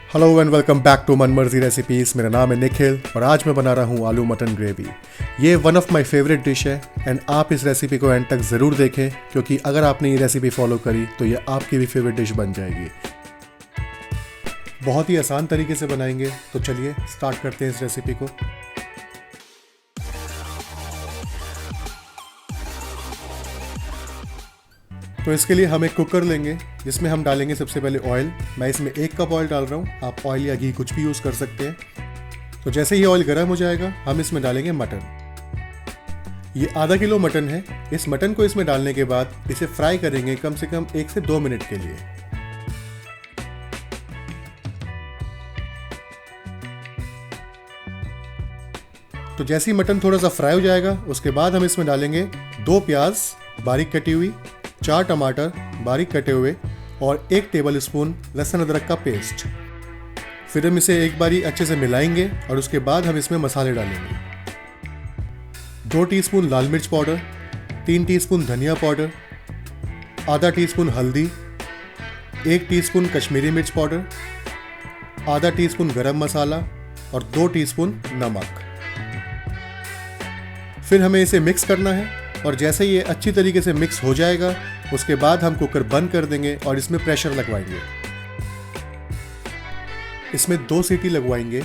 Hello and welcome back to Manmarzi recipes. मेरा नाम है निखिल और आज मैं बना रहा हूँ आलू मटन ग्रेवी। ये one of my favourite dish है एंड आप इस रेसिपी को एंड तक ज़रूर देखें क्योंकि अगर आपने ये रेसिपी फॉलो करी तो ये आपकी भी फेवरेट डिश बन जाएगी। बहुत ही आसान तरीके से बनाएंगे, तो चलिए स्टार्ट करते हैं इस रेसिपी को। तो इसके लिए हम एक कुकर लेंगे जिसमें हम डालेंगे सबसे पहले ऑयल। मैं इसमें 1 कप ऑयल डाल रहा हूँ, आप ऑयल या घी कुछ भी यूज़ कर सकते हैं। तो जैसे ही ऑयल गर्म हो जाएगा हम इसमें डालेंगे मटन। ये आधा किलो मटन है। इस मटन को इसमें डालने के बाद इसे फ्राई करेंगे कम से कम 1 से 2 मिनट के लिए। तो जैसे ही मटन थोड़ा सा फ्राई हो जाएगा उसके बाद हम इसमें डालेंगे 2 प्याज बारीक कटी हुई, 4 टमाटर बारीक कटे हुए और 1 टेबल स्पून लहसुन अदरक का पेस्ट। फिर हम इसे एक बारी अच्छे से मिलाएंगे और उसके बाद हम इसमें मसाले डालेंगे। 2 टीस्पून लाल मिर्च पाउडर, 3 टीस्पून धनिया पाउडर, आधा टीस्पून हल्दी, 1 टीस्पून कश्मीरी मिर्च पाउडर, आधा टीस्पून गरम मसाला और 2 टीस्पून नमक। फिर हमें इसे मिक्स करना है और जैसे ये अच्छी तरीके से मिक्स हो जाएगा उसके बाद हम कुकर बंद कर देंगे और इसमें प्रेशर लगवाएंगे। इसमें 2 सीटी लगवाएंगे,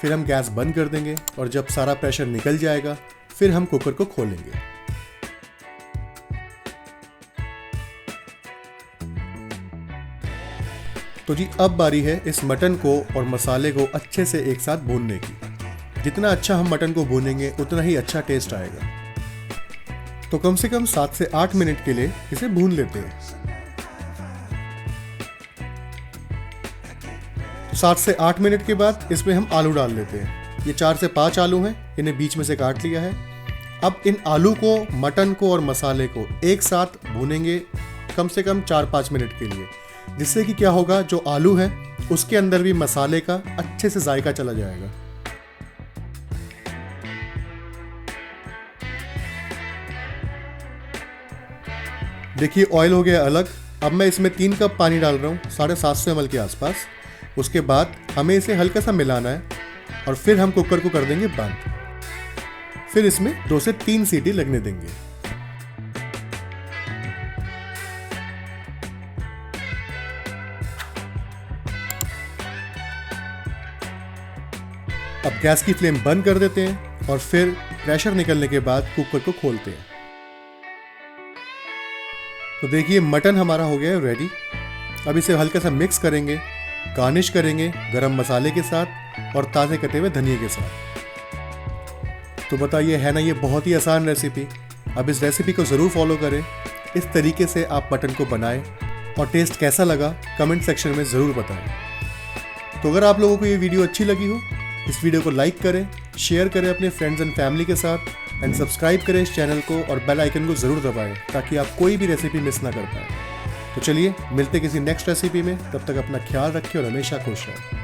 फिर हम गैस बंद कर देंगे और जब सारा प्रेशर निकल जाएगा फिर हम कुकर को खोलेंगे। तो जी अब बारी है इस मटन को और मसाले को अच्छे से एक साथ भूनने की। जितना अच्छा हम मटन को भूनेंगे उतना ही अच्छा टेस्ट आएगा। तो कम से कम 7 से 8 मिनट के लिए इसे भून लेते हैं। तो 7 से 8 मिनट के बाद इसमें हम आलू डाल लेते हैं। ये 4 से 5 आलू हैं, इन्हें बीच में से काट लिया है। अब इन आलू को, मटन को और मसाले को एक साथ भूनेंगे कम से कम 4-5 मिनट के लिए, जिससे कि क्या होगा, जो आलू है उसके अंदर भी मसाले का अच्छे से जायका चला जाएगा। देखिए ऑयल हो गया अलग। अब मैं इसमें 3 कप पानी डाल रहा हूँ, 750 ml के आसपास। उसके बाद हमें इसे हल्का सा मिलाना है और फिर हम कुकर को कर देंगे बंद। फिर इसमें 2 से 3 सीटी लगने देंगे। अब गैस की फ्लेम बंद कर देते हैं और फिर प्रेशर निकलने के बाद कुकर को खोलते हैं। तो देखिए मटन हमारा हो गया है रेडी। अब इसे हल्का सा मिक्स करेंगे, गार्निश करेंगे गरम मसाले के साथ और ताज़े कटे हुए धनिए के साथ। तो बताइए, है ना ये बहुत ही आसान रेसिपी। अब इस रेसिपी को ज़रूर फॉलो करें। इस तरीके से आप मटन को बनाएं और टेस्ट कैसा लगा कमेंट सेक्शन में ज़रूर बताएं। तो अगर आप लोगों को ये वीडियो अच्छी लगी हो, इस वीडियो को लाइक करें, शेयर करें अपने फ्रेंड्स एंड फैमिली के साथ एंड सब्सक्राइब करें इस चैनल को और बेल आइकन को ज़रूर दबाएं ताकि आप कोई भी रेसिपी मिस ना कर पाएं। तो चलिए मिलते किसी नेक्स्ट रेसिपी में, तब तक अपना ख्याल रखें और हमेशा खुश रहें।